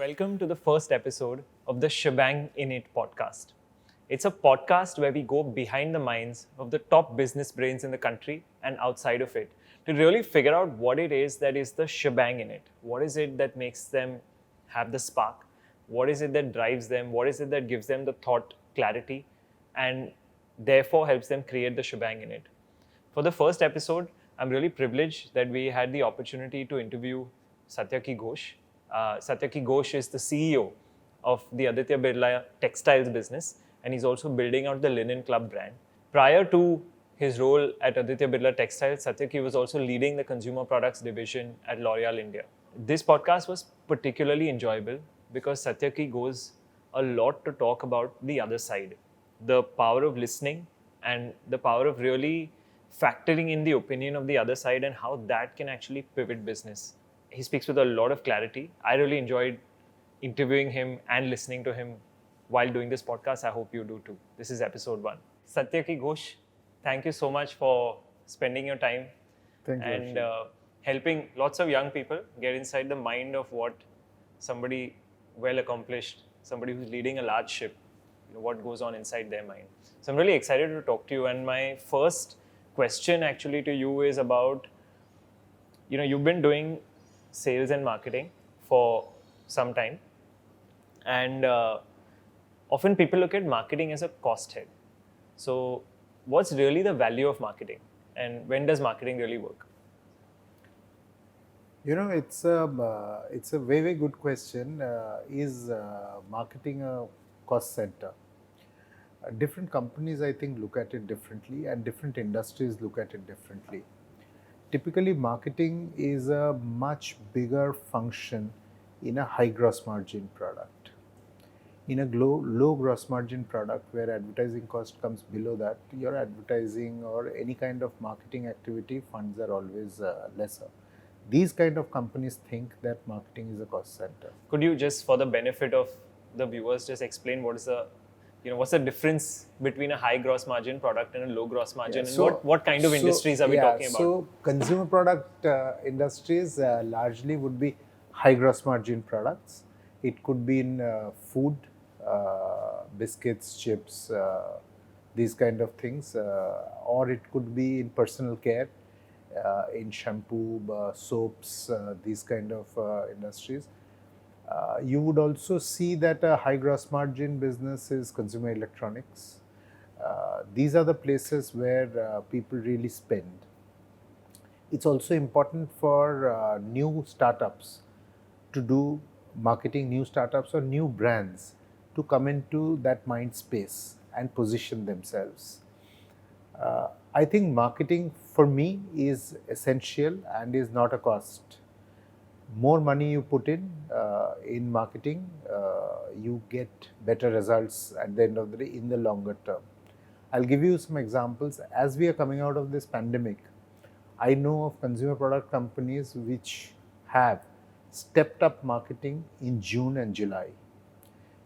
Welcome to the first episode of the Shebang In It podcast. It's a podcast where we go behind the minds of the top business brains in the country and outside of it to really figure out what it is that is the shebang in it. What is it that makes them have the spark? What is it that drives them? What is it that gives them the thought clarity and therefore helps them create the shebang in it? For the first episode, I'm really privileged that we had the opportunity to interview Satyaki Ghosh. Satyaki Ghosh is the CEO of the Aditya Birla textiles business, and he's also building out the Linen Club brand. Prior to his role at Aditya Birla Textiles, Satyaki was also leading the consumer products division at L'Oreal India. This podcast was particularly enjoyable because Satyaki goes a lot to talk about the other side, the power of listening and the power of really factoring in the opinion of the other side and how that can actually pivot business. He speaks with a lot of clarity. I really enjoyed interviewing him and listening to him while doing this podcast. I hope you do too. This is episode 1. Satyaki Ghosh, thank you so much for spending your time Thank you, and Arshid. helping lots of young people get inside the mind of what somebody well accomplished, somebody who's leading a large ship, what goes on inside their mind. So I'm really excited to talk to you. And my first question actually to you is about, you've been doing sales and marketing for some time, and often people look at marketing as a cost head. So what's really the value of marketing, and when does marketing really work? It's a very good question. Is marketing a cost center? Different companies, I think, look at it differently, and different industries look at it differently. Typically, marketing is a much bigger function in a high gross margin product. In a low gross margin product where advertising cost comes below that, your advertising or any kind of marketing activity funds are always lesser. These kind of companies think that marketing is a cost center. Could you just, for the benefit of the viewers, just explain what's the difference between a high gross margin product and a low gross margin, and what kind of industries are we talking about? So consumer product industries largely would be high gross margin products. It could be in food, biscuits, chips, these kind of things, or it could be in personal care, in shampoo, soaps, these kind of industries. You would also see that a high gross margin business is consumer electronics. These are the places where people really spend. It's also important for new startups to do marketing, new startups or new brands to come into that mind space and position themselves. I think marketing for me is essential and is not a cost. More money you put in marketing, you get better results at the end of the day in the longer term. I'll give you some examples. As we are coming out of this pandemic, I know of consumer product companies which have stepped up marketing in June and July.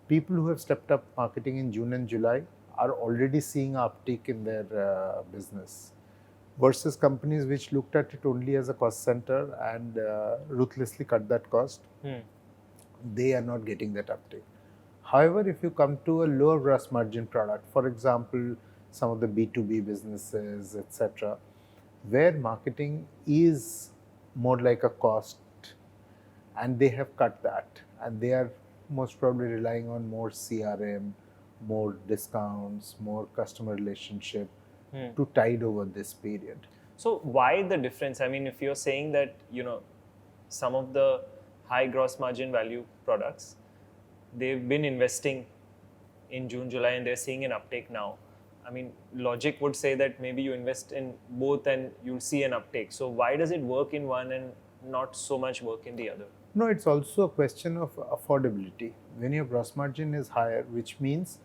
People who have stepped up marketing in June and July are already seeing an uptick in their business, versus companies which looked at it only as a cost center and ruthlessly cut that cost. They are not getting that uptick. However, if you come to a lower gross margin product, for example, some of the B2B businesses, etc., where marketing is more like a cost, and they have cut that, and they are most probably relying on more CRM, more discounts, more customer relationship to tide over this period. So why the difference? I mean, if you're saying that, some of the high gross margin value products, they've been investing in June, July, and they're seeing an uptake now. I mean, logic would say that maybe you invest in both and you'll see an uptake. So why does it work in one and not so much work in the other? No, it's also a question of affordability. When your gross margin is higher, which means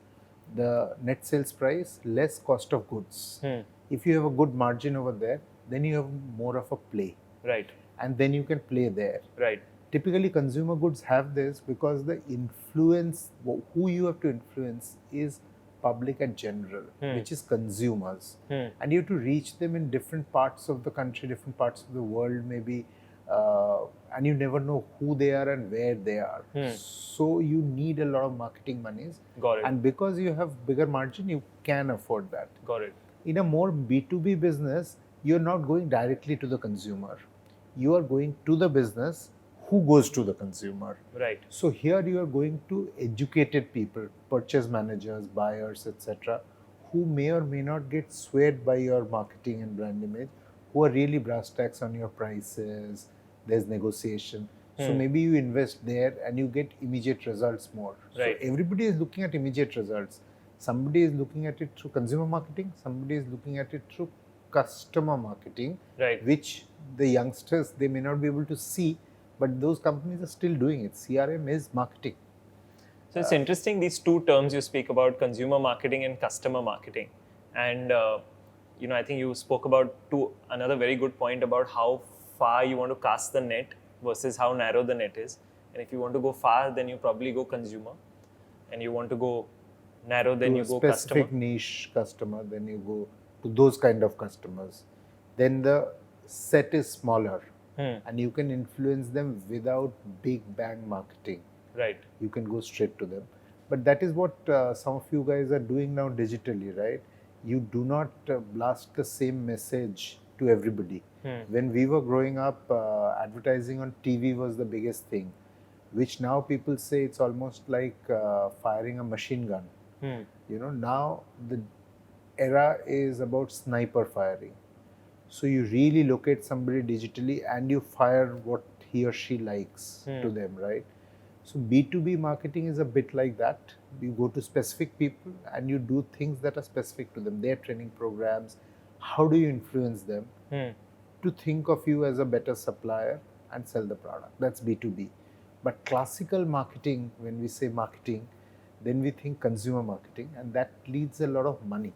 the net sales price less cost of goods. If you have a good margin over there, then you have more of a play. Right. And then you can play there. Right. Typically, consumer goods have this because the influence, who you have to influence is public and general, which is consumers. And you have to reach them in different parts of the country, different parts of the world, maybe and you never know who they are and where they are. So you need a lot of marketing monies. Got it. And because you have bigger margin, you can afford that. Got it. In a more B2B business, you're not going directly to the consumer. You are going to the business who goes to the consumer. Right. So here you are going to educated people, purchase managers, buyers, etc., who may or may not get swayed by your marketing and brand image, who are really brass tacks on your prices. There's negotiation. So maybe you invest there and you get immediate results more. Right. So everybody is looking at immediate results. Somebody is looking at it through consumer marketing. Somebody is looking at it through customer marketing, Right. which the youngsters, they may not be able to see, but those companies are still doing it. CRM is marketing. So it's interesting, these two terms you speak about, consumer marketing and customer marketing. And, I think you spoke about another very good point about how far you want to cast the net versus how narrow the net is. And if you want to go far, then you probably go consumer. And you want to go narrow, then you go customer. Specific niche customer, then you go to those kind of customers. Then the set is smaller and you can influence them without big bang marketing. Right. You can go straight to them. But that is what some of you guys are doing now digitally, right? You do not blast the same message to everybody. When we were growing up, advertising on TV was the biggest thing, which now people say it's almost like firing a machine gun. Now the era is about sniper firing. So you really locate somebody digitally and you fire what he or she likes to them, right? So B2B marketing is a bit like that. You go to specific people and you do things that are specific to them, their training programs. How do you influence them to think of you as a better supplier and sell the product? That's B2B. But classical marketing, when we say marketing, then we think consumer marketing, and that needs a lot of money.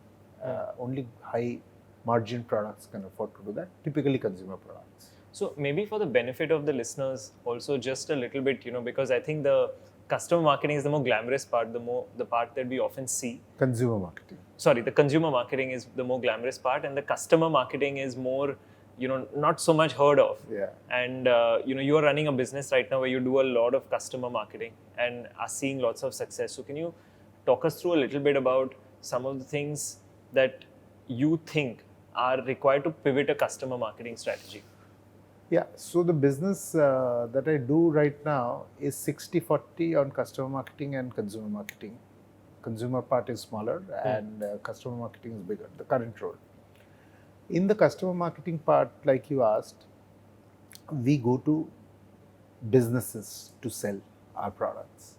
Only high margin products can afford to do that, typically consumer products. So maybe for the benefit of the listeners, also just a little bit, because I think the customer marketing is the more glamorous part, the part that we often see. Consumer marketing. Sorry, the consumer marketing is the more glamorous part, and the customer marketing is more, not so much heard of. Yeah. And you are running a business right now where you do a lot of customer marketing and are seeing lots of success. So can you talk us through a little bit about some of the things that you think are required to pivot a customer marketing strategy? Yeah, so the business that I do right now is 60-40 on customer marketing and consumer marketing. Consumer part is smaller and customer marketing is bigger, the current role. In the customer marketing part, like you asked, we go to businesses to sell our products.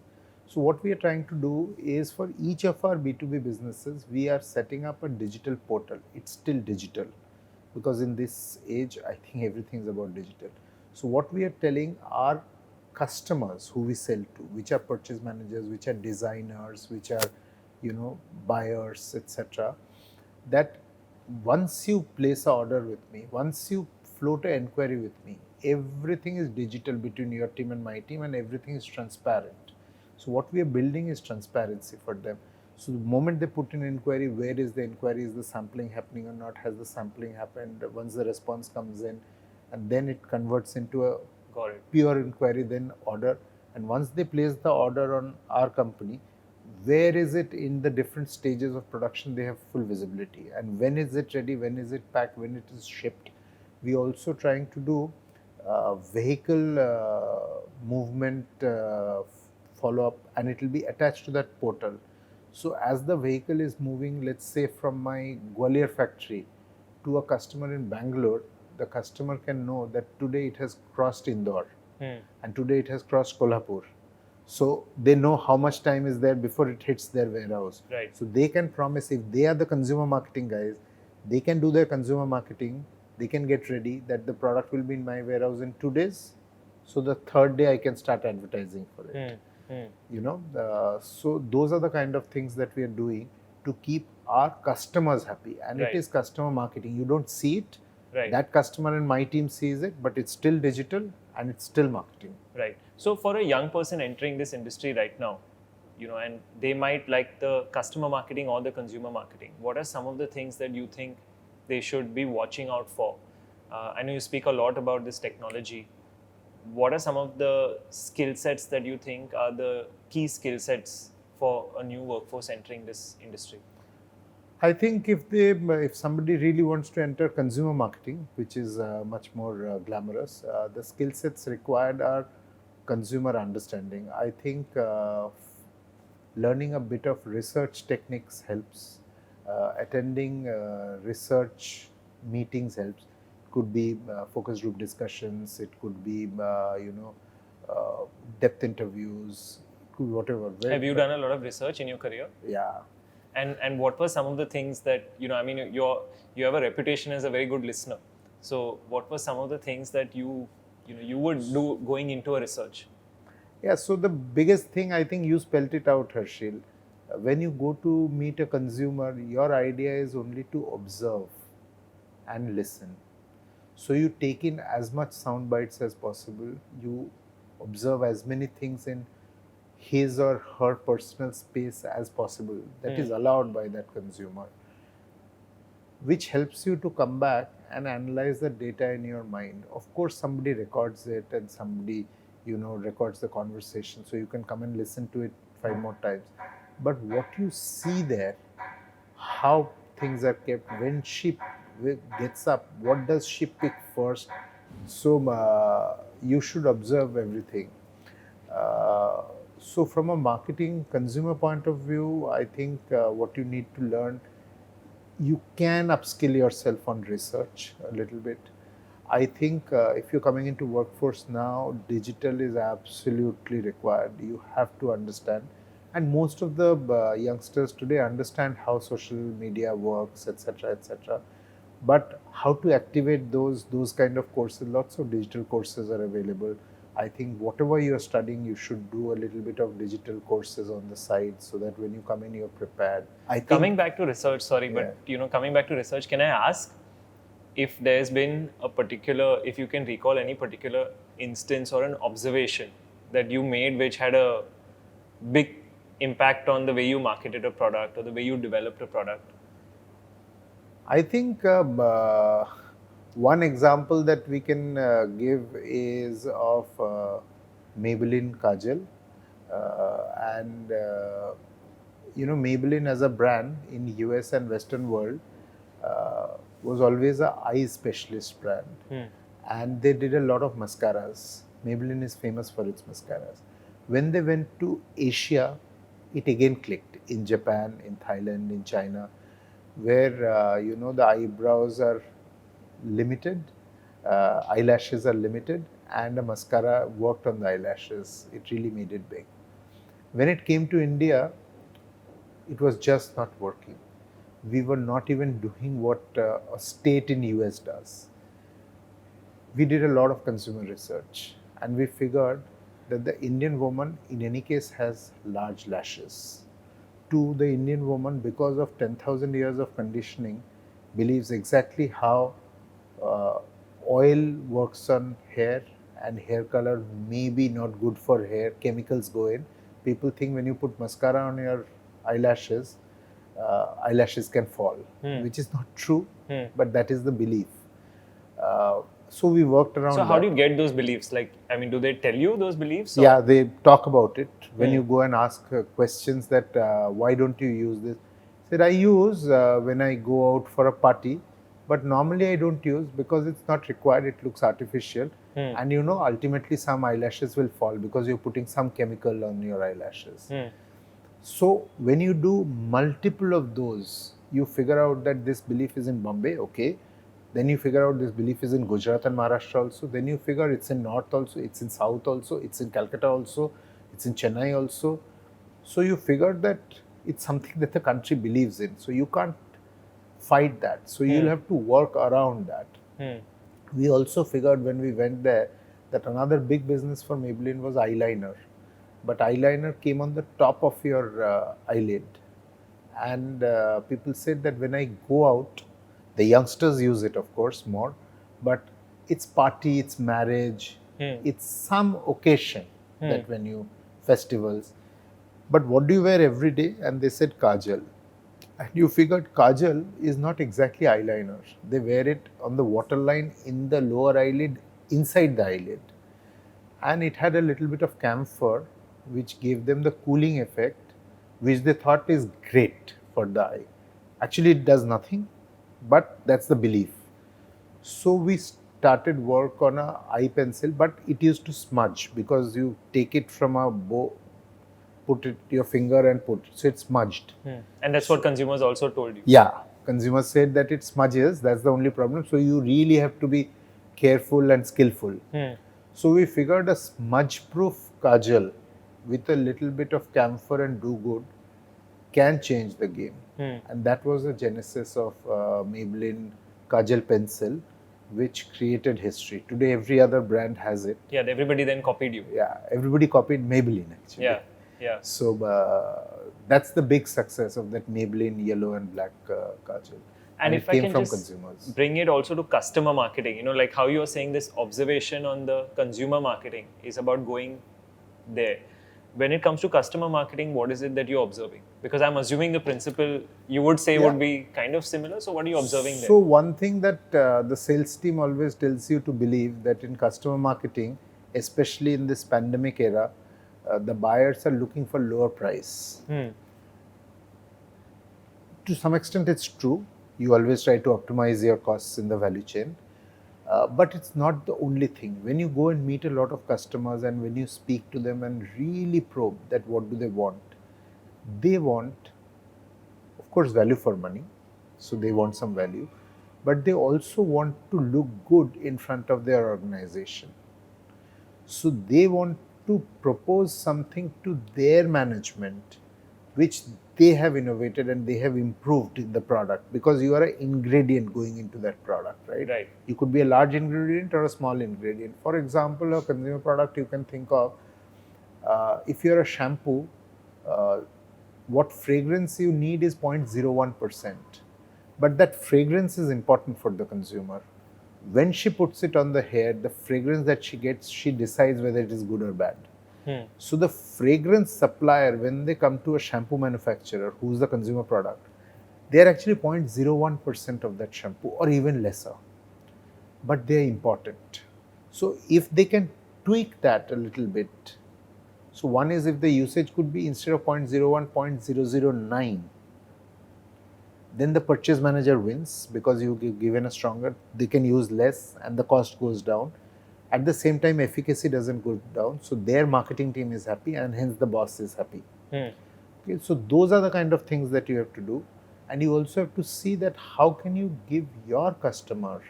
So what we are trying to do is, for each of our B2B businesses, we are setting up a digital portal. It's still digital, because in this age, I think everything is about digital. So what we are telling our customers who we sell to, which are purchase managers, which are designers, which are, buyers, etc., that once you place an order with me, once you float an inquiry with me, everything is digital between your team and my team, and everything is transparent. So what we are building is transparency for them. So the moment they put in an inquiry, where is the inquiry? Is the sampling happening or not? Has the sampling happened? Once the response comes in, and then it converts into a pure inquiry, then order. And once they place the order on our company, where is it in the different stages of production? They have full visibility. And when is it ready? When is it packed? When it is shipped? We also trying to do vehicle movement follow-up, and it will be attached to that portal. So as the vehicle is moving, let's say from my Gwalior factory to a customer in Bangalore, the customer can know that today it has crossed Indore and today it has crossed Kolhapur. So they know how much time is there before it hits their warehouse. Right. So they can promise, if they are the consumer marketing guys, they can do their consumer marketing, they can get ready that the product will be in my warehouse in 2 days. So the third day I can start advertising for it. So those are the kind of things that we are doing to keep our customers happy, and it is customer marketing. You don't see it. That customer and my team sees it, but it's still digital and it's still marketing. Right. So for a young person entering this industry right now, and they might like the customer marketing or the consumer marketing, what are some of the things that you think they should be watching out for? I know you speak a lot about this technology. what are some of the skill sets that you think are the key skill sets for a new workforce entering this industry? I think if somebody really wants to enter consumer marketing, which is much more glamorous, the skill sets required are consumer understanding. I think learning a bit of research techniques helps. Attending research meetings helps. Could be focus group discussions. It could be depth interviews. Could be whatever. Have you done a lot of research in your career? Yeah. And what were some of the things that, I mean, you have a reputation as a very good listener. So what were some of the things that you would do going into a research? Yeah, so the biggest thing, I think you spelt it out, Harshil. When you go to meet a consumer, your idea is only to observe and listen. So you take in as much sound bites as possible. You observe as many things in his or her personal space as possible that is allowed by that consumer, which helps you to come back and analyze the data in your mind. Of course, somebody records it and somebody, records the conversation, so you can come and listen to it 5 more times. But what you see there, how things are kept, when she gets up, what does she pick first? So you should observe everything. So from a marketing consumer point of view, I think what you need to learn, you can upskill yourself on research a little bit. I think if you're coming into workforce now, digital is absolutely required. You have to understand, and most of the youngsters today understand how social media works, etc., etc. But how to activate those kind of courses? Lots of digital courses are available. I think whatever you're studying, you should do a little bit of digital courses on the side so that when you come in, you're prepared. Coming back to research, sorry, but coming back to research, can I ask if there's been if you can recall any particular instance or an observation that you made which had a big impact on the way you marketed a product or the way you developed a product? I think one example that we can give is of Maybelline Kajal. And Maybelline as a brand in US and Western world was always a eye specialist brand. And they did a lot of mascaras. Maybelline is famous for its mascaras. When they went to Asia, it again clicked in Japan, in Thailand, in China, where the eyebrows are limited, eyelashes are limited, and a mascara worked on the eyelashes. It really made it big. When it came to India, it was just not working. We were not even doing what a state in US does. We did a lot of consumer research, and we figured that the Indian woman in any case has large lashes. The Indian woman, because of 10,000 years of conditioning, believes exactly how oil works on hair, and hair color may be not good for hair. Chemicals go in. People think when you put mascara on your eyelashes, eyelashes can fall, which is not true, but that is the belief. So we worked around. So how do you get those beliefs? Do they tell you those beliefs? Yeah, they talk about it. When you go and ask questions that why don't you use this? I said I use when I go out for a party, but normally I don't use because it's not required. It looks artificial, and ultimately some eyelashes will fall because you're putting some chemical on your eyelashes. So when you do multiple of those, you figure out that this belief is in Bombay. Okay. Then you figure out this belief is in Gujarat and Maharashtra also. Then you figure it's in North also, it's in South also, it's in Calcutta also, it's in Chennai also. So you figure that it's something that the country believes in. So you can't fight that. So you'll have to work around that. We also figured when we went there that another big business for Maybelline was eyeliner. But eyeliner came on the top of your eyelid. And people said that when I go out, the youngsters use it, of course, more, but it's party, it's marriage, it's some occasion that when you, festivals. But what do you wear every day? And they said kajal. And you figured kajal is not exactly eyeliner. They wear it on the waterline in the lower eyelid, inside the eyelid. and it had a little bit of camphor, which gave them the cooling effect, which they thought is great for the eye. Actually, it does nothing, but that's the belief. So we started work on a eye pencil, but it used to smudge because you take it from a bow, put it your finger and put it, so it's smudged. And that's what consumers also told you. Yeah, consumers said that it smudges. That's the only problem. So you really have to be careful and skillful. So we figured a smudge-proof kajal with a little bit of camphor and do good can change the game. And that was the genesis of Maybelline Kajal pencil, which created history. Today, every other brand has it. Yeah, everybody then copied you. Yeah, everybody copied Maybelline actually. Yeah. So that's the big success of that Maybelline yellow and black kajal. And it if I came can from just consumers. bring it also to customer marketing, like how you're saying this observation on the consumer marketing is about going there. When it comes to customer marketing, what is it that you're observing? Because I'm assuming the principle you would say would be kind of similar. So what are you observing there? So one thing that the sales team always tells you to believe that in customer marketing, especially in this pandemic era, the buyers are looking for lower price. To some extent, it's true. You always try to optimize your costs in the value chain. But it's not the only thing. When you go and meet a lot of customers and when you speak to them and really probe that what do they want, of course, value for money. So they want some value. But they also want to look good in front of their organization. So they want to propose something to their management which they have innovated and they have improved in the product, because you are an ingredient going into that product, right? Right. You could be a large ingredient or a small ingredient. For example, a consumer product you can think of, if you're a shampoo, what fragrance you need is 0.01%. But that fragrance is important for the consumer. When she puts it on the hair, the fragrance that she gets, she decides whether it is good or bad. So the fragrance supplier, when they come to a shampoo manufacturer who's the consumer product, they are actually 0.01% of that shampoo or even lesser. But they are important. So if they can tweak that a little bit, so one is if the usage could be instead of 0.01, 0.009, then the purchase manager wins because you give given a stronger, they can use less and the cost goes down. At the same time, efficacy doesn't go down, so their marketing team is happy and hence the boss is happy. Okay, so those are the kind of things that you have to do, and you also have to see that how can you give your customer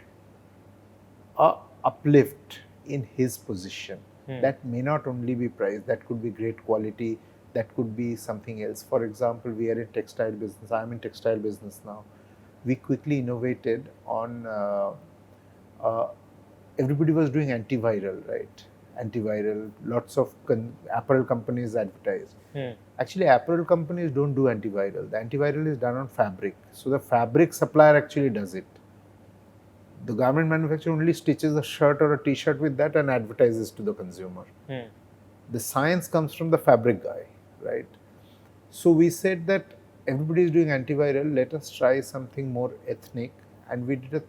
a uplift in his position. That may not only be price, that could be great quality, that could be something else. For example, we are in textile business, I am in textile business now. We quickly innovated on everybody was doing antiviral, right? Antiviral, lots of apparel companies advertise. Actually, apparel companies don't do antiviral. The antiviral is done on fabric. So the fabric supplier actually does it. The garment manufacturer only stitches a shirt or a t-shirt with that and advertises to the consumer. The science comes from the fabric guy, right? So we said that everybody is doing antiviral, let us try something more ethnic, and we did a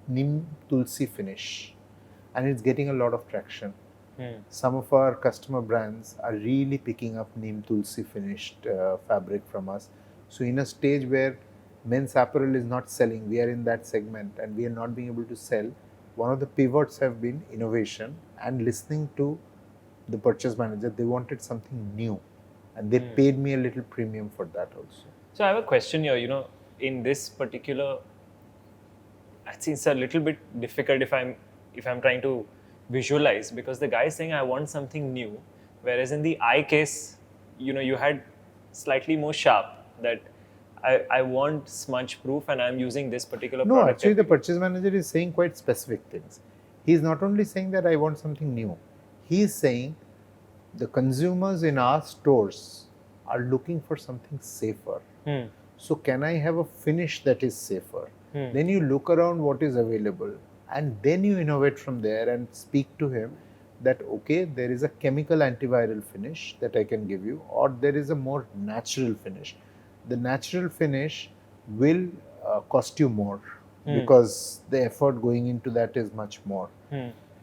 Neem Tulsi finish, and it's getting a lot of traction. Some of our customer brands are really picking up Neem Tulsi finished fabric from us. So in a stage where men's apparel is not selling, we are in that segment and we are not being able to sell. One of the pivots have been innovation and listening to the purchase manager. They wanted something new and they paid me a little premium for that also. So I have a question here, in this particular, it's a little bit difficult if I'm trying to visualize, because the guy is saying I want something new, whereas in the eye case, you had slightly more sharp that I want smudge proof and I'm using this particular product. No, actually the purchase manager is saying quite specific things. He is not only saying that I want something new, he is saying the consumers in our stores are looking for something safer. So can I have a finish that is safer? Then you look around what is available and then you innovate from there and speak to him that okay, there is a chemical antiviral finish that I can give you, or there is a more natural finish. The natural finish will cost you more because the effort going into that is much more.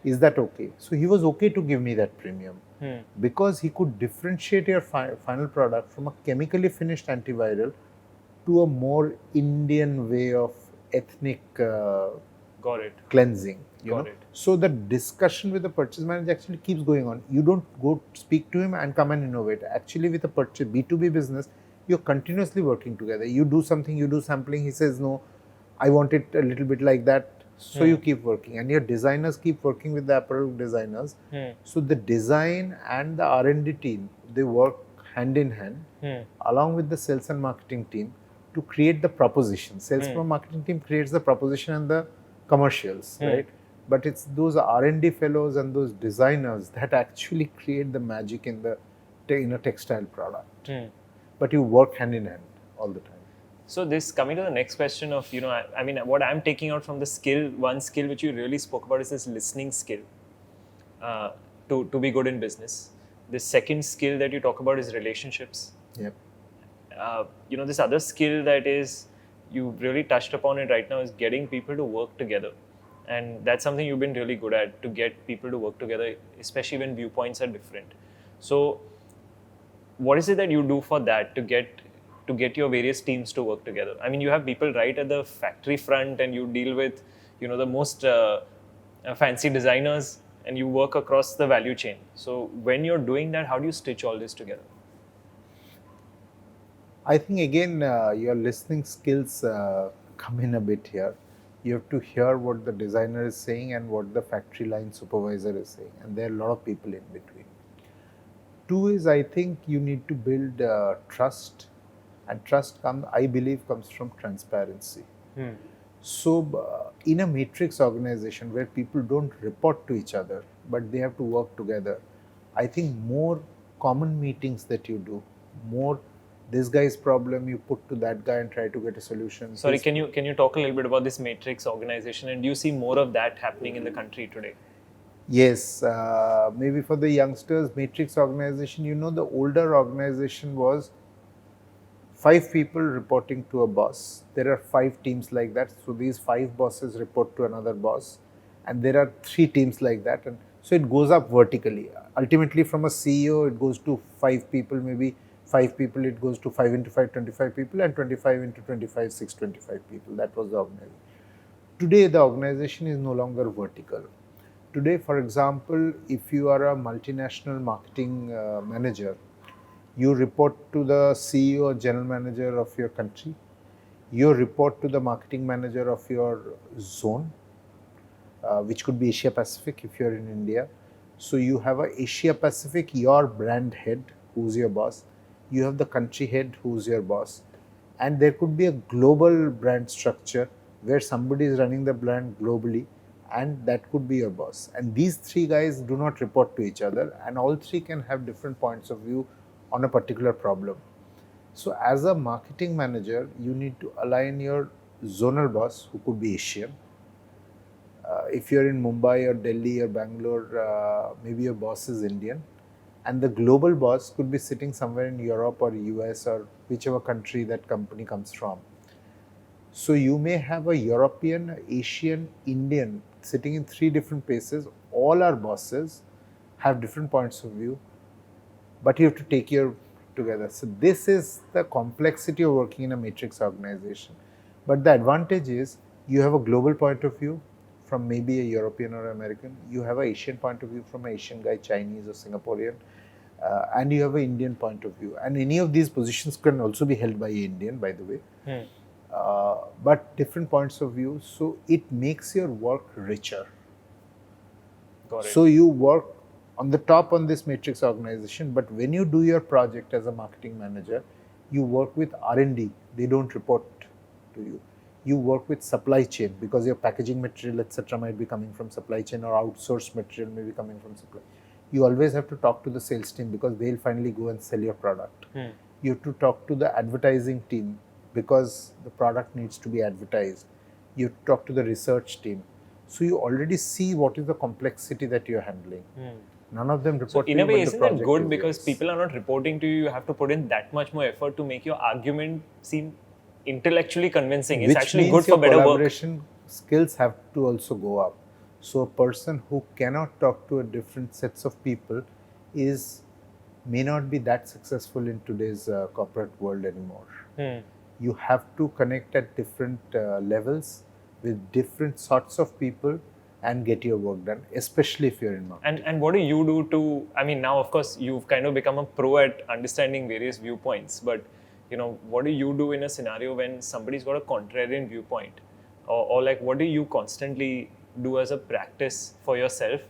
Is that okay? So he was okay to give me that premium Hmm. because he could differentiate your final product from a chemically finished antiviral to a more Indian way of ethnic Got it. cleansing. You Got know, it. so the discussion with the purchase manager actually keeps going on. You don't go speak to him and come and innovate. Actually, with a purchase B2B business, you're continuously working together. You do something, you do sampling. He says no, I want it a little bit like that. So you keep working, and your designers keep working with the apparel designers. So the design and the R&D team, they work hand in hand along with the sales and marketing team to create the proposition. Sales and marketing team creates the proposition and the commercials, right? But it's those R&D fellows and those designers that actually create the magic in a textile product. But you work hand in hand all the time. So this coming to the next question of, I mean, what I'm taking out from the skill, one skill which you really spoke about is this listening skill to be good in business. The second skill that you talk about is relationships. Yep. This other skill that is, you really touched upon it right now, is getting people to work together. And that's something you've been really good at, to get people to work together, especially when viewpoints are different. So what is it that you do for that, to get your various teams to work together? I mean, you have people right at the factory front, and you deal with, the most fancy designers, and you work across the value chain. So when you're doing that, how do you stitch all this together? I think again, your listening skills come in a bit here. You have to hear what the designer is saying and what the factory line supervisor is saying, and there are a lot of people in between. Two is, I think you need to build trust, and trust I believe comes from transparency. So in a matrix organization where people don't report to each other but they have to work together, I think more common meetings that you do, more this guy's problem you put to that guy and try to get a solution. Sorry, can you talk a little bit about this matrix organization, and do you see more of that happening in the country today? Yes, maybe for the youngsters, matrix organization, the older organization was 5 people reporting to a boss. There are 5 teams like that. So these 5 bosses report to another boss, and there are 3 teams like that. And so it goes up vertically. Ultimately, from a CEO, it goes to 5 people, maybe 5 people, it goes to 5 into 5, 25 people, and 25 into 25, 625 people. That was the organization. Today, the organization is no longer vertical. Today, for example, if you are a multinational marketing manager, you report to the CEO or general manager of your country. You report to the marketing manager of your zone, which could be Asia Pacific if you're in India. So you have a Asia Pacific, your brand head, who's your boss. You have the country head, who's your boss. And there could be a global brand structure where somebody is running the brand globally, and that could be your boss. And these 3 guys do not report to each other, and all 3 can have different points of view on a particular problem. So as a marketing manager, you need to align your zonal boss, who could be Asian. If you're in Mumbai or Delhi or Bangalore, maybe your boss is Indian. And the global boss could be sitting somewhere in Europe or US or whichever country that company comes from. So you may have a European, Asian, Indian sitting in 3 different places. All our bosses have different points of view, but you have to take your together. So this is the complexity of working in a matrix organization. But the advantage is you have a global point of view from maybe a European or American. You have an Asian point of view from an Asian guy, Chinese or Singaporean. And you have an Indian point of view. And any of these positions can also be held by an Indian, by the way. But different points of view. So it makes your work richer. Got it. So you work on the top on this matrix organization, but when you do your project as a marketing manager, you work with R&D. They don't report to you. You work with supply chain because your packaging material, etc., might be coming from supply chain, or outsourced material may be coming from supply. You always have to talk to the sales team because they'll finally go and sell your product. You have to talk to the advertising team because the product needs to be advertised. You have to talk to the research team. So you already see what is the complexity that you're handling. None of them report to you. In a way, but the isn't that project good? is Because yours. people are not reporting to you. You have to put in that much more effort to make your argument seem intellectually convincing. It's Which actually means good your for better work. collaboration skills have to also go up. So a person who cannot talk to a different sets of people may not be that successful in today's corporate world anymore. You have to connect at different levels with different sorts of people and get your work done, especially if you're in marketing. And what do you do to, I mean, now of course you've kind of become a pro at understanding various viewpoints, but what do you do in a scenario when somebody's got a contrarian viewpoint? Or like, what do you constantly do as a practice for yourself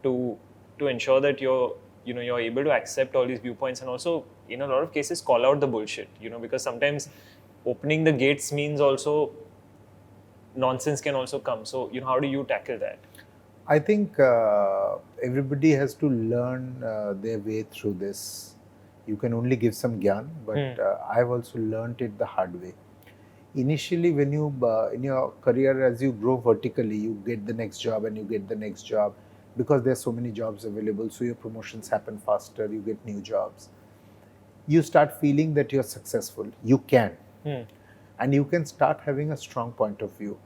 to ensure that you're able to accept all these viewpoints and also in a lot of cases call out the bullshit, because sometimes opening the gates means also nonsense can also come. So, how do you tackle that? I think everybody has to learn their way through this. You can only give some gyan, but I've also learned it the hard way. Initially, when you in your career, as you grow vertically, you get the next job and you get the next job because there's so many jobs available. So your promotions happen faster. You get new jobs. You start feeling that you're successful. You can, and you can start having a strong point of view.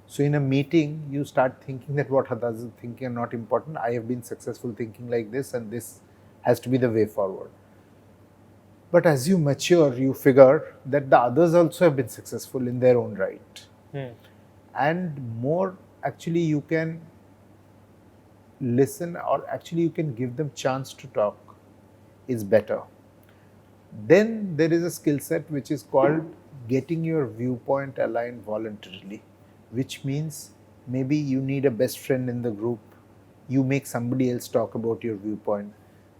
So in a meeting, you start thinking that what others are thinking are not important. I have been successful thinking like this, and this has to be the way forward. But as you mature, you figure that the others also have been successful in their own right. And more, actually, you can listen, or actually you can give them chance to talk is better. Then there is a skill set which is called getting your viewpoint aligned voluntarily, which means maybe you need a best friend in the group. You make somebody else talk about your viewpoint.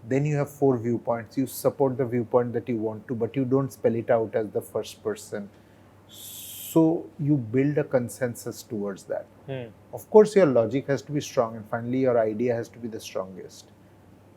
Then you have 4 viewpoints. You support the viewpoint that you want to, but you don't spell it out as the first person. So you build a consensus towards that. Of course, your logic has to be strong, and finally your idea has to be the strongest.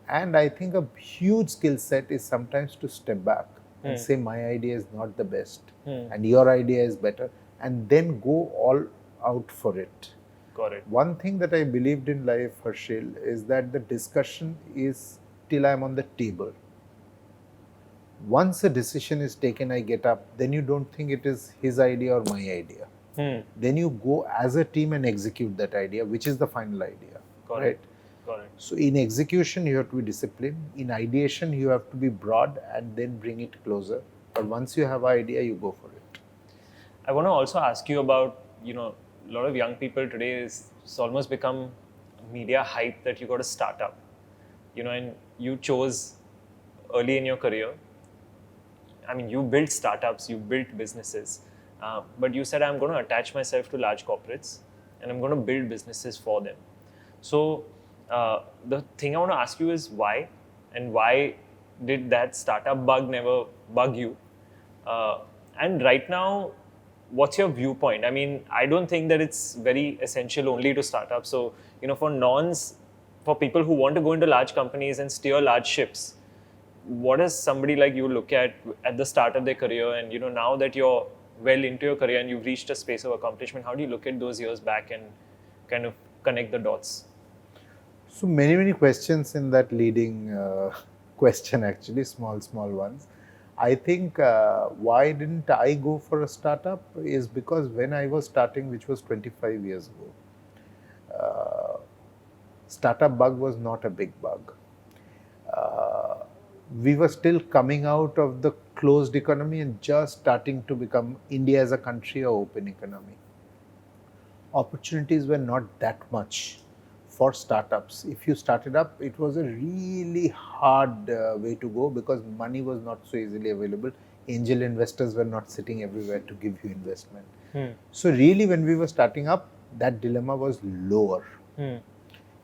And I think a huge skill set is sometimes to step back and say, my idea is not the best, and your idea is better, and then go all out for it. Got it. One thing that I believed in life, Harshil, is that the discussion is till I'm on the table. Once a decision is taken, I get up, then you don't think it is his idea or my idea. Then you go as a team and execute that idea, which is the final idea. Got right? it. Got it. So in execution, you have to be disciplined. In ideation, you have to be broad and then bring it closer. But once you have an idea, you go for it. I want to also ask you about, a lot of young people today it's almost become media hype that you got a startup, and you chose early in your career. I mean, you built startups, you built businesses, but you said, I'm going to attach myself to large corporates and I'm going to build businesses for them. So the thing I want to ask you is why, and why did that startup bug never bug you? And right now, what's your viewpoint? I mean, I don't think that it's very essential only to startups. So, for people who want to go into large companies and steer large ships, what does somebody like you look at the start of their career? And, now that you're well into your career and you've reached a space of accomplishment, how do you look at those years back and kind of connect the dots? So many questions in that leading question, actually, small ones. I think why didn't I go for a startup is because when I was starting, which was 25 years ago, startup bug was not a big bug. We were still coming out of the closed economy and just starting to become India as a country or open economy. Opportunities were not that much for startups. If you started up, it was a really hard way to go because money was not so easily available. Angel investors were not sitting everywhere to give you investment. So really, when we were starting up, that dilemma was lower.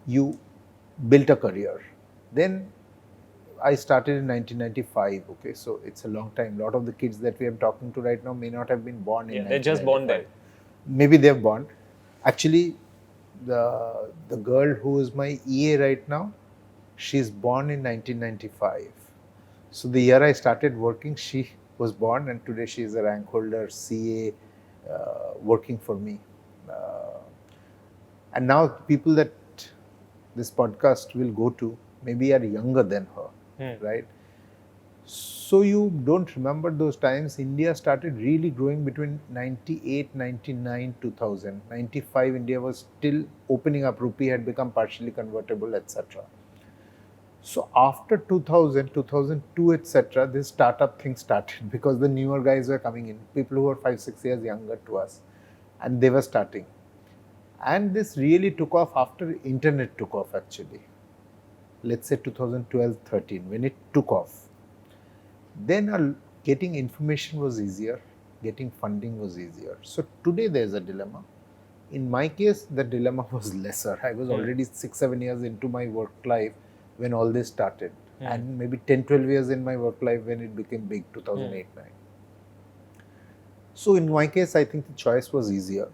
You built a career. Then I started in 1995. Okay, so it's a long time. A lot of the kids that we are talking to right now may not have been born in 1995. They're just born there. Maybe they're born. Actually, the girl who is my EA right now, she's born in 1995. So the year I started working, she was born, and today she is a rank holder, CA, working for me. And now people that this podcast will go to maybe are younger than her, right? So So you don't remember those times. India started really growing between 98, 99, 2000. 95, India was still opening up. Rupee had become partially convertible, etc. So after 2000, 2002, etc., this startup thing started because the newer guys were coming in, people who were 5, 6 years younger to us, and they were starting. And this really took off after internet took off actually. Let's say 2012, 13, when it took off. Then getting information was easier, getting funding was easier. So today there's a dilemma. In my case, the dilemma was lesser. I was already 6, 7 years into my work life when all this started, and maybe 10, 12 years in my work life when it became big, 2008, 9. So in my case, I think the choice was easier.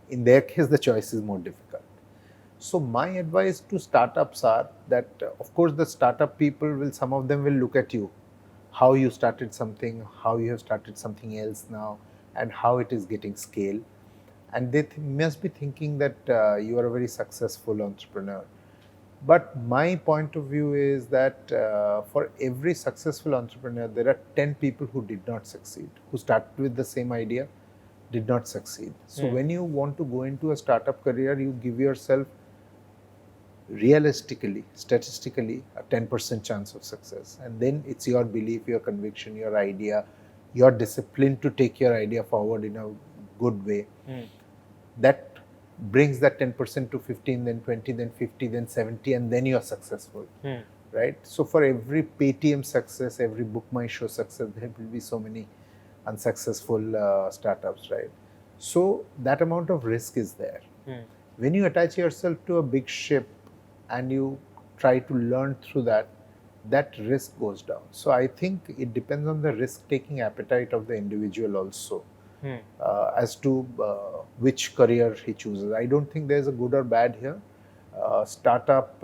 In their case, the choice is more difficult. So my advice to startups are that, of course, the startup people will, some of them will look at you, how you started something, how you have started something else now, and how it is getting scale. And they must be thinking that you are a very successful entrepreneur. But my point of view is that for every successful entrepreneur, there are 10 people who did not succeed, who started with the same idea, did not succeed. So when you want to go into a startup career, you give yourself realistically, statistically, a 10% chance of success. And then it's your belief, your conviction, your idea, your discipline to take your idea forward in a good way. That brings that 10% to 15, then 20, then 50, then 70, and then you're successful. Right? So for every Paytm success, every Book My Show success, there will be so many unsuccessful startups, right? So that amount of risk is there. When you attach yourself to a big ship and you try to learn through that, that risk goes down. So I think it depends on the risk-taking appetite of the individual also. As to which career he chooses. I don't think there's a good or bad here. Startup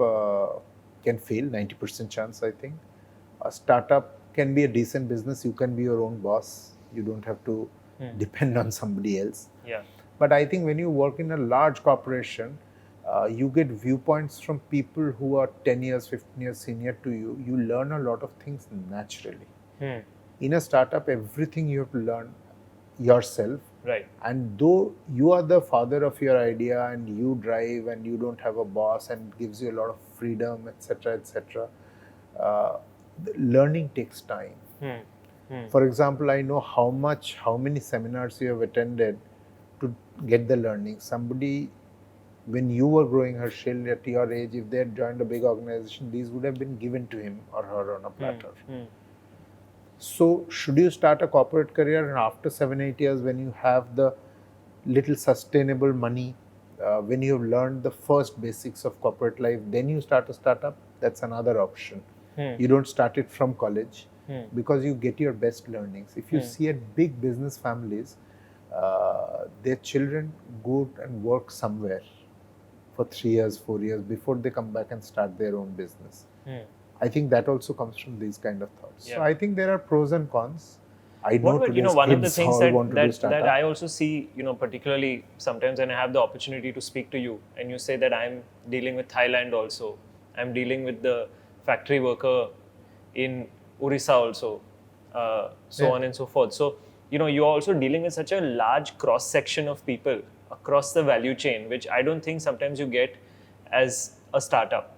can fail, 90% chance, I think. A startup can be a decent business. You can be your own boss. You don't have to depend on somebody else. Yeah. But I think when you work in a large corporation, you get viewpoints from people who are 10 years, 15 years senior to you. You learn a lot of things naturally. In a startup, everything you have to learn yourself. Right. And though you are the father of your idea and you drive and you don't have a boss and it gives you a lot of freedom, etc., etc., learning takes time. For example, I know how many seminars you have attended to get the learning. Somebody, when you were growing, Harshil, at your age, if they had joined a big organization, these would have been given to him or her on a platter. So should you start a corporate career and after 7, 8 years, when you have the little sustainable money, when you have learned the first basics of corporate life, then you start a startup? That's another option. You don't start it from college because you get your best learnings. If you see at big business families, their children go and work somewhere for 3 years, 4 years before they come back and start their own business. I think that also comes from these kind of thoughts. Yeah. So I think there are pros and cons. I know today's one of the kids things all want to do startup. that I also see, particularly sometimes when I have the opportunity to speak to you and you say that I'm dealing with Thailand also, I'm dealing with the factory worker in Orissa also, on and so forth. So, you're also dealing with such a large cross section of people across the value chain, which I don't think sometimes you get as a startup.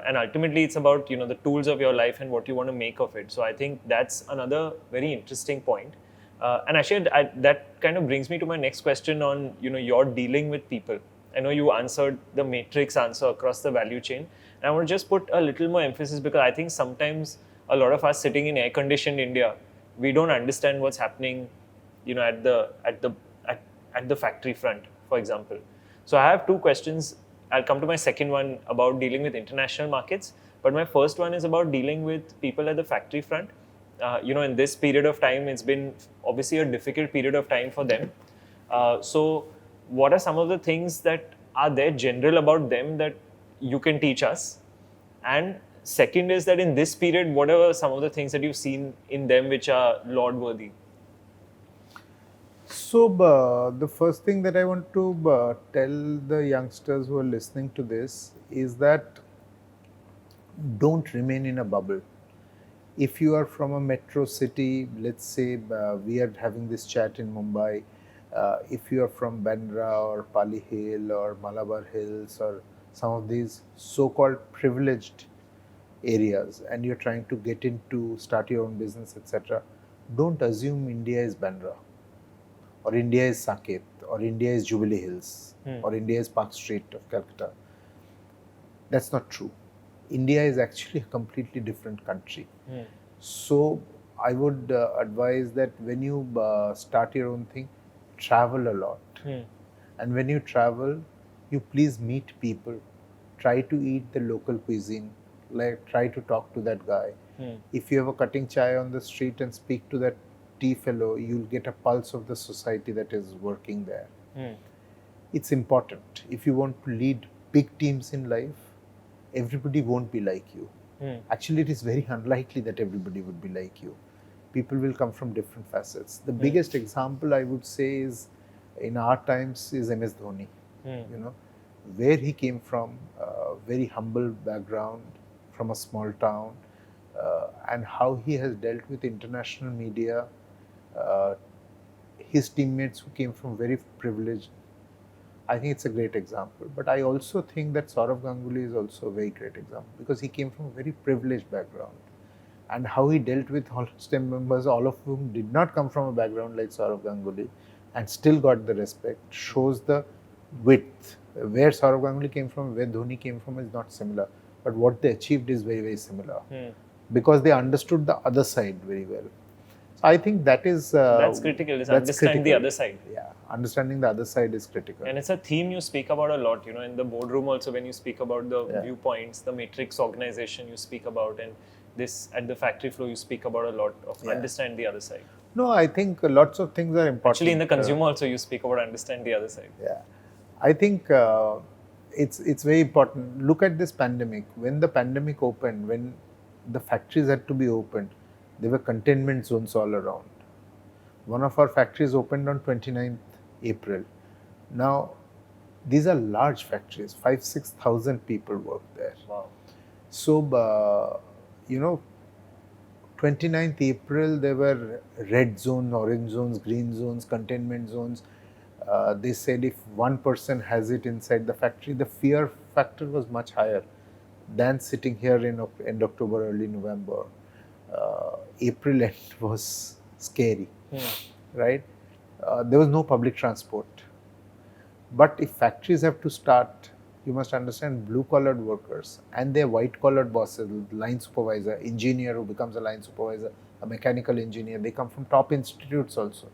And ultimately, it's about the tools of your life and what you want to make of it. So I think that's another very interesting point. And actually, that kind of brings me to my next question on your dealing with people. I know you answered the matrix answer across the value chain, and I want to just put a little more emphasis because I think sometimes a lot of us sitting in air-conditioned India, we don't understand what's happening, at the factory front, for example. So I have two questions. I'll come to my second one about dealing with international markets. But my first one is about dealing with people at the factory front. In this period of time, it's been obviously a difficult period of time for them. So what are some of the things that are there general about them that you can teach us? And second is that in this period, what are some of the things that you've seen in them which are laud-worthy? So the first thing that I want to tell the youngsters who are listening to this is that don't remain in a bubble. If you are from a metro city, let's say we are having this chat in Mumbai, if you are from Bandra or Pali Hill or Malabar Hills or some of these so-called privileged areas and you're trying to get into start your own business, etc., don't assume India is Bandra or India is Saket or India is Jubilee Hills or India is Park Street of Calcutta. That's not true. India is actually a completely different country. So I would advise that when you start your own thing, travel a lot. And when you travel, you please meet people. Try to eat the local cuisine. Like try to talk to that guy. If you have a cutting chai on the street and speak to that tea fellow, you'll get a pulse of the society that is working there. It's important. If you want to lead big teams in life, everybody won't be like you. Actually, it is very unlikely that everybody would be like you. People will come from different facets. The biggest example I would say is in our times is MS Dhoni. You know, where he came from, very humble background, from a small town, and how he has dealt with international media, his teammates who came from very privileged. I think it's a great example. But I also think that Saurav Ganguly is also a very great example because he came from a very privileged background. And how he dealt with all his team members, all of whom did not come from a background like Saurav Ganguly and still got the respect, shows the width. Where Saurav Ganguly came from, where Dhoni came from is not similar. But what they achieved is very, very similar. Because they understood the other side very well. So I think that is... that's critical, is understand the other side. Yeah, understanding the other side is critical. And it's a theme you speak about a lot, you know, in the boardroom also when you speak about the viewpoints, the matrix organization you speak about, and this at the factory floor you speak about a lot of understand the other side. No, I think lots of things are important. Actually, in the consumer also you speak about understand the other side. Yeah, I think it's very important. Look at this pandemic. When the pandemic opened, when the factories had to be opened, there were containment zones all around. One of our factories opened on 29th April. Now, these are large factories. 5,000-6,000 people work there. Wow. So, you know, 29th April, there were red zones, orange zones, green zones, containment zones. They said if one person has it inside the factory, the fear factor was much higher than sitting here in end October, early November. April end was scary, right? There was no public transport. But if factories have to start, you must understand blue-collared workers and their white-collared bosses, line supervisor, engineer who becomes a line supervisor, a mechanical engineer, they come from top institutes also.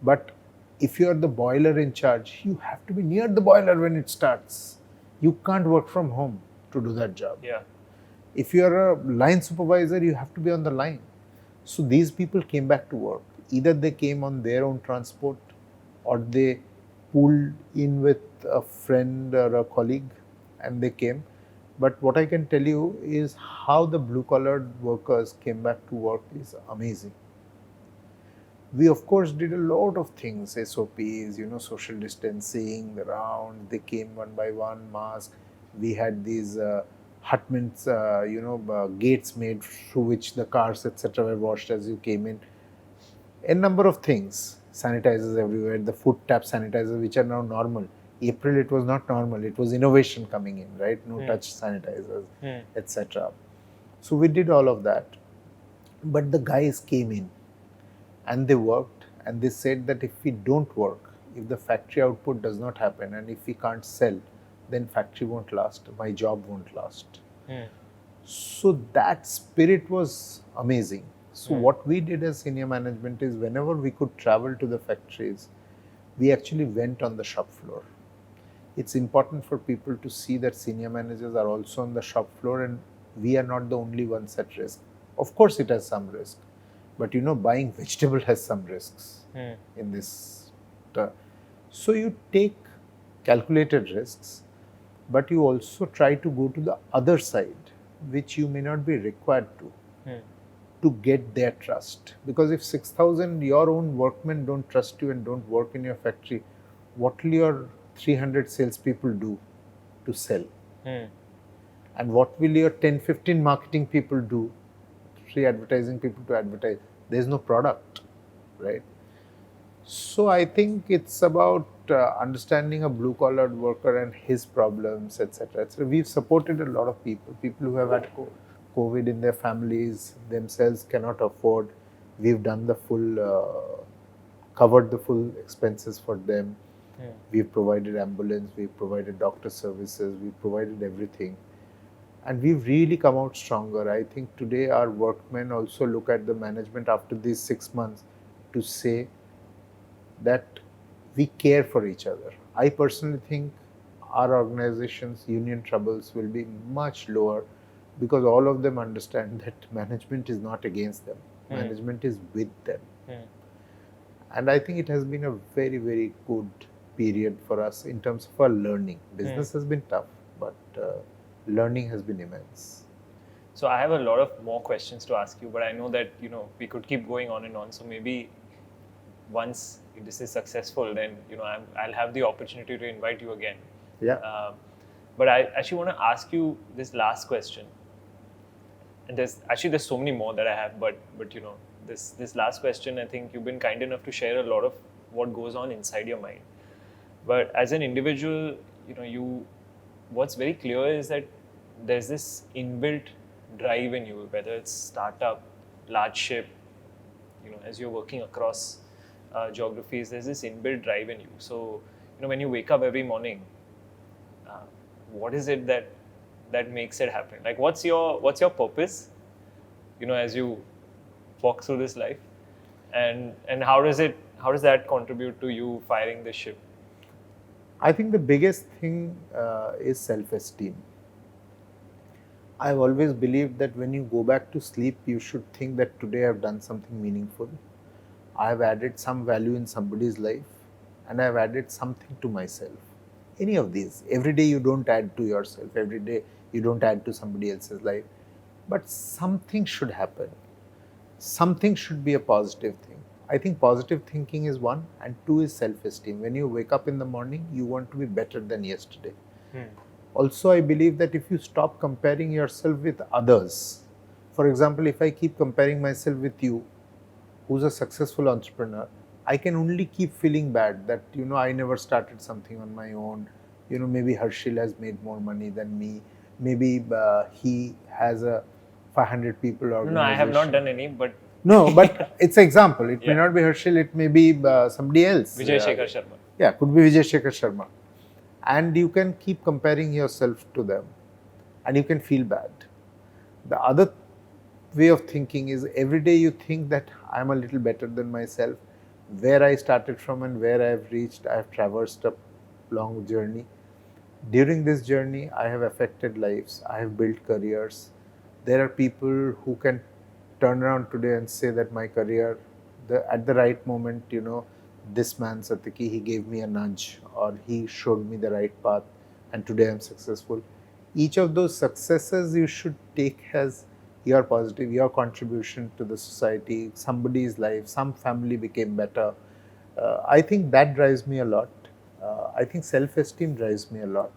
But if you are the boiler in charge, you have to be near the boiler when it starts. You can't work from home to do that job. Yeah. If you are a line supervisor, you have to be on the line. So these people came back to work. Either they came on their own transport or they pooled in with a friend or a colleague and they came. But what I can tell you is how the blue-collared workers came back to work is amazing. We of course did a lot of things, SOPs, you know, social distancing, the round, they came one by one, mask. We had these hutments, gates made through which the cars, etc. were washed as you came in. A number of things, sanitizers everywhere, the foot tap sanitizers which are now normal. April it was not normal, it was innovation coming in, right? No touch sanitizers, etc. So we did all of that. But the guys came in and they worked and they said that if we don't work, if the factory output does not happen and if we can't sell, then factory won't last, my job won't last. So that spirit was amazing. So what we did as senior management is whenever we could travel to the factories, we actually went on the shop floor. It's important for people to see that senior managers are also on the shop floor and we are not the only ones at risk. Of course it has some risk, but you know, buying vegetable has some risks in this. So you take calculated risks, but you also try to go to the other side, which you may not be required to get their trust. Because if 6,000 your own workmen don't trust you and don't work in your factory, what will your 300 salespeople do to sell? And what will your 10-15 marketing people do? free advertising people to advertise. There's no product, right? So I think it's about understanding a blue-collared worker and his problems, etc. etc. We've supported a lot of people who have had COVID in their families, themselves cannot afford. We've done the full, covered the full expenses for them. We've provided ambulance, we've provided doctor services, we've provided everything. And we've really come out stronger. I think today our workmen also look at the management after these 6 months to say that we care for each other. I personally think our organization's union troubles will be much lower because all of them understand that management is not against them. Management is with them. And I think it has been a very, very good period for us in terms of our learning. Business has been tough, but learning has been immense. So I have a lot of more questions to ask you, but I know that we could keep going on and on. So maybe once this is successful, then I'll have the opportunity to invite you again. Yeah. But I actually want to ask you this last question. And there's so many more that I have, but this last question, I think you've been kind enough to share a lot of what goes on inside your mind. But as an individual, what's very clear is that there's this inbuilt drive in you, whether it's startup, large ship, as you're working across geographies, there's this inbuilt drive in you. So, when you wake up every morning, what is it that makes it happen? Like, what's your purpose, as you walk through this life, and how does that contribute to you firing the ship? I think the biggest thing is self-esteem. I've always believed that when you go back to sleep, you should think that today I've done something meaningful. I've added some value in somebody's life, and I've added something to myself. Any of these. Every day you don't add to yourself. Every day you don't add to somebody else's life. But something should happen. Something should be a positive thing. I think positive thinking is one, and two is self-esteem. When you wake up in the morning, you want to be better than yesterday. Also, I believe that if you stop comparing yourself with others, for example, if I keep comparing myself with you, who's a successful entrepreneur, I can only keep feeling bad that, I never started something on my own. Maybe Harshil has made more money than me. Maybe he has a 500 people organization. No, I have not done any, but... No, but it's an example. It may Yeah. not be Harshil, it may be somebody else. Vijay Shekhar Sharma. Yeah, could be Vijay Shekhar Sharma. And you can keep comparing yourself to them and you can feel bad. The other way of thinking is every day you think that I'm a little better than myself. Where I started from and where I've reached, I've traversed a long journey. During this journey, I have affected lives. I have built careers. There are people who can turn around today and say that my career, at the right moment, this man Satiki, he gave me a nudge or he showed me the right path and today I'm successful. Each of those successes you should take as your positive, your contribution to the society, somebody's life, some family became better. I think that drives me a lot. I think self-esteem drives me a lot.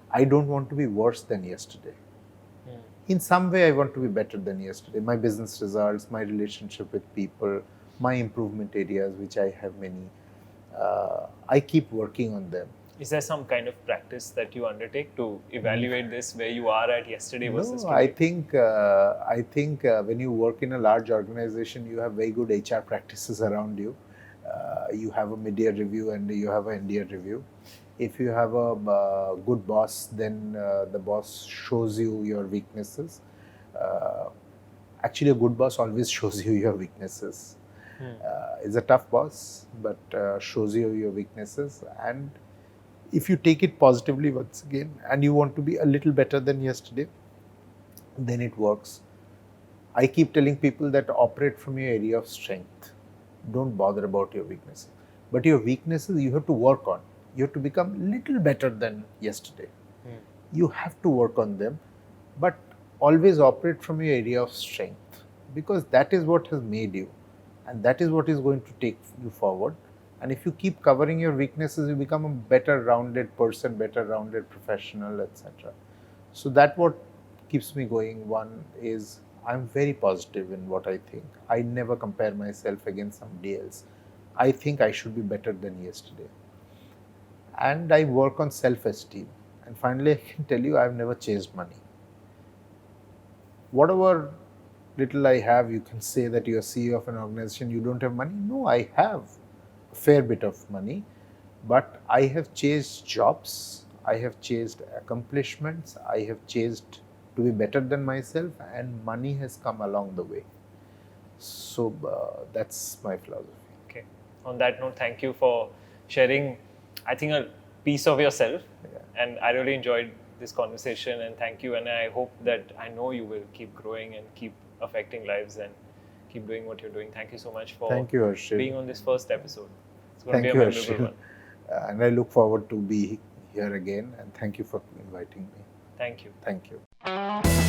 I don't want to be worse than yesterday. In some way, I want to be better than yesterday. My business results, my relationship with people, my improvement areas, which I have many. I keep working on them. Is there some kind of practice that you undertake to evaluate this, where you are at yesterday versus No, today? I think when you work in a large organization, you have very good HR practices around you. You have a mid-year review and you have an end-year review. If you have a good boss, then the boss shows you your weaknesses. Actually, a good boss always shows you your weaknesses. Is a tough boss, but shows you your weaknesses. And if you take it positively once again, and you want to be a little better than yesterday, then it works. I keep telling people that operate from your area of strength. Don't bother about your weaknesses. But your weaknesses, you have to work on. You have to become a little better than yesterday. You have to work on them, but always operate from your area of strength, because that is what has made you, and that is what is going to take you forward. And if you keep covering your weaknesses, you become a better rounded person, better rounded professional, etc. So that's what keeps me going. One is I'm very positive in what I think. I never compare myself against somebody else. I think I should be better than yesterday. And I work on self-esteem. And finally, I can tell you, I've never chased money. Whatever little I have, you can say that you're CEO of an organization, you don't have money. No, I have a fair bit of money, but I have chased jobs, I have chased accomplishments, I have chased to be better than myself, and money has come along the way. So that's my philosophy. Okay. On that note, thank you for sharing, I think, a piece of yourself. Yeah. And I really enjoyed this conversation, and thank you. And I hope that I know you will keep growing and keep affecting lives and keep doing what you're doing. Thank you so much for Thank you, Harshil. being on this first episode. It's going Thank to be you, a memorable Harshil. one. And I look forward to be here again, and thank you for inviting me. Thank you. Thank you.